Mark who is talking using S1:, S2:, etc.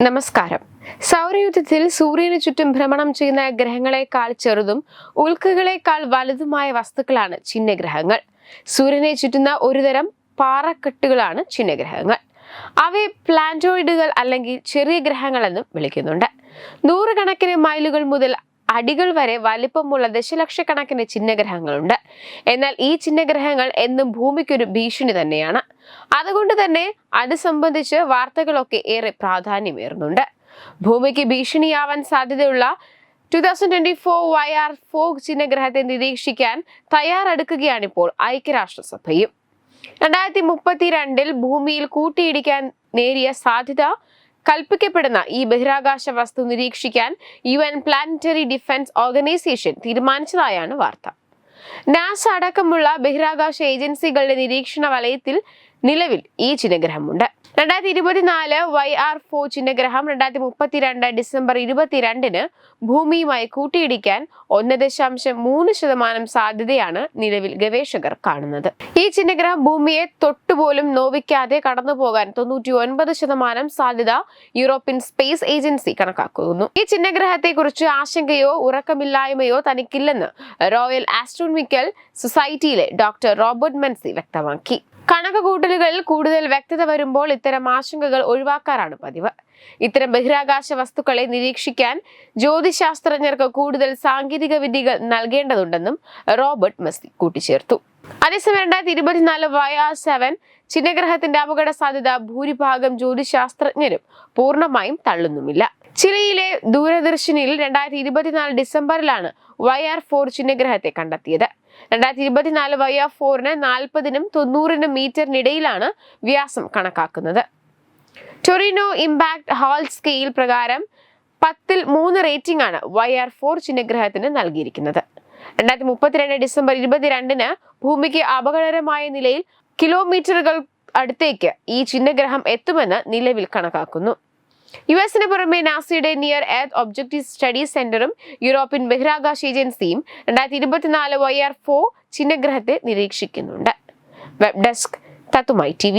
S1: നമസ്കാരം. സൗരയൂഥത്തിൽ സൂര്യന് ചുറ്റും ഭ്രമണം ചെയ്യുന്ന ഗ്രഹങ്ങളെക്കാൾ ചെറുതും ഉൽക്കകളെക്കാൾ വലുതുമായ വസ്തുക്കളാണ് ചിഹ്നഗ്രഹങ്ങൾ. സൂര്യനെ ചുറ്റുന്ന ഒരുതരം പാറക്കെട്ടുകളാണ് ചിഹ്നഗ്രഹങ്ങൾ. അവയെ പ്ലാന്റോയിഡുകൾ അല്ലെങ്കിൽ ചെറിയ ഗ്രഹങ്ങൾ എന്നും വിളിക്കുന്നുണ്ട്. നൂറുകണക്കിന് മൈലുകൾ മുതൽ അടികൾ വരെ വലിപ്പമുള്ള ദശലക്ഷക്കണക്കിന് ചിഹ്നഗ്രഹങ്ങളുണ്ട്. എന്നാൽ ഈ ചിഹ്നഗ്രഹങ്ങൾ എന്നും ഭൂമിക്കൊരു ഭീഷണി തന്നെയാണ്. അതുകൊണ്ട് തന്നെ അത് സംബന്ധിച്ച് വാർത്തകളൊക്കെ ഏറെ പ്രാധാന്യമേറുന്നുണ്ട്. ഭൂമിക്ക് ഭീഷണിയാവാൻ സാധ്യതയുള്ള 2024 YR4 ചിഹ്നഗ്രഹത്തെ നിരീക്ഷിക്കാൻ തയ്യാറെടുക്കുകയാണിപ്പോൾ ഐക്യരാഷ്ട്രസഭയും. 2032 ഭൂമിയിൽ കൂട്ടിയിടിക്കാൻ നേരിയ സാധ്യത കൽപ്പിക്കപ്പെടുന്ന ഈ ബഹിരാകാശ വസ്തു നിരീക്ഷിക്കാൻ UN പ്ലാനറ്ററി ഡിഫൻസ് ഓർഗനൈസേഷൻ തീരുമാനിച്ചതായാണ് വാർത്ത. നാസ അടക്കമുള്ള ബഹിരാകാശ ഏജൻസികളുടെ നിരീക്ഷണ വലയത്തിൽ നിലവിൽ ഈ ചിഹ്നഗ്രഹമുണ്ട്. 2024 YR4 ചിഹ്നഗ്രഹം 2032 ഡിസംബർ 22 ഭൂമിയുമായി കൂട്ടിയിടിക്കാൻ 1.3% സാധ്യതയാണ് നിലവിൽ ഗവേഷകർ കാണുന്നത്. ഈ ചിഹ്നഗ്രഹം ഭൂമിയെ തൊട്ടുപോലും നോവിക്കാതെ കടന്നുപോകാൻ 99% സാധ്യത യൂറോപ്യൻ സ്പേസ് ഏജൻസി കണക്കാക്കുന്നു. ഈ ചിഹ്നഗ്രഹത്തെ കുറിച്ച് ആശങ്കയോ ഉറക്കമില്ലായ്മയോ തനിക്കില്ലെന്ന് royal astronomical സൊസൈറ്റിയിലെ doctor Robert Mency വ്യക്തമാക്കി. കണക്കുകൂട്ടലുകളിൽ കൂടുതൽ വ്യക്തത വരുമ്പോൾ ഇത്തരം ആശങ്കകൾ ഒഴിവാക്കാറാണ് പതിവ്. ഇത്തരം ബഹിരാകാശ വസ്തുക്കളെ നിരീക്ഷിക്കാൻ ജ്യോതിശാസ്ത്രജ്ഞർക്ക് കൂടുതൽ സാങ്കേതിക വിദ്യകൾ നൽകേണ്ടതുണ്ടെന്നും റോബർട്ട് മെസ്സി കൂട്ടിച്ചേർത്തു. അതേസമയം 2024 YR7 ചിഹ്നഗ്രഹത്തിന്റെ അപകട സാധ്യത ഭൂരിഭാഗം ജ്യോതിശാസ്ത്രജ്ഞരും പൂർണ്ണമായും തള്ളുന്നുമില്ല. ചിലിയിലെ ദൂരദർശനിൽ 2024 ഡിസംബറിലാണ് YR4 ചിഹ്നഗ്രഹത്തെ കണ്ടെത്തിയത്. 2024 YR4 40-നും 90-നും മീറ്ററിനിടയിലാണ് വ്യാസം കണക്കാക്കുന്നത്. ടൊറിനോ ഇമ്പാക്ട് ഹാൾ സ്കെയിൽ പ്രകാരം 10-ൽ 3 റേറ്റിംഗ് ആണ് YR4 ചിഹ്നഗ്രഹത്തിന് നൽകിയിരിക്കുന്നത്. 2032 ഡിസംബർ 22 ഭൂമിക്ക് അപകടകരമായ നിലയിൽ കിലോമീറ്ററുകൾ അടുത്തേക്ക് ഈ ചിഹ്നഗ്രഹം എത്തുമെന്ന് നിലവിൽ കണക്കാക്കുന്നു. യുഎസിന് പുറമെ നാസയുടെ നിയർ എർത്ത് ഒബ്ജക്റ്റീവ് സ്റ്റഡി സെന്ററും യൂറോപ്യൻ ബഹിരാകാശ ഏജൻസിയും 2024 YR4 ചിഹ്നഗ്രഹത്തെ നിരീക്ഷിക്കുന്നുണ്ട്. വെബ് ഡെസ്ക് തത്തുമൈ TV.